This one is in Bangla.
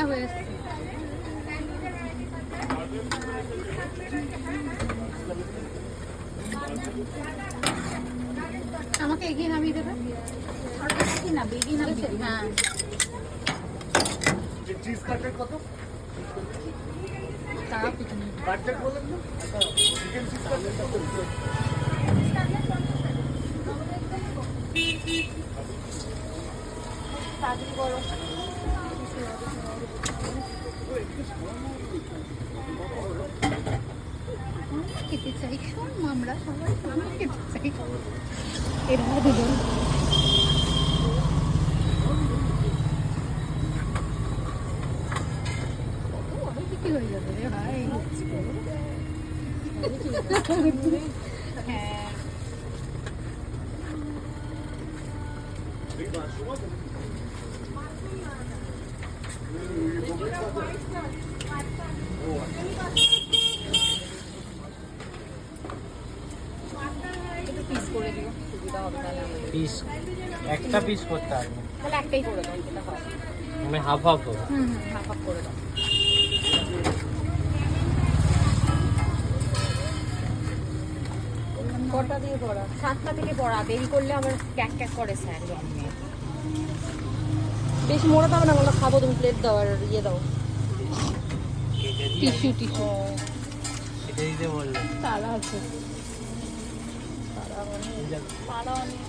হয়ে আমাকে এগিয়ে নামিয়ে দেবে না বেগিয়ে নামিয়ে হ্যাঁ চিজ কাটলেট কত তারা পিছনে কাটলেট বলেন না চিকেন চিজ কাটলেট কত তাড়াতাড়ি করো খেতে চাই শোন আমরা সবাই খেতে চাই এরা দুজন কি হয়ে যাবে রে ভাই হ্যাঁ পিস করে দিও সুবিধা হবে তাহলে আমাদের পিস একটা পিস করতে হবে তাহলে একটাই করে দাও যেটা হয় আমি হাফ হাফ করব হাফ হাফ করে দাও কটা দিয়ে পড়া 7টা থেকে পড়া দেরি করলে আবার ক্যাক ক্যাক করে স্যার বেশি মোড়া দাও না আমরা খাবো তুমি প্লেট দাও আর ইয়ে দাও টিস্যু টিস্যু এটা দিতে বললে তারা আছে এই তারা অনেক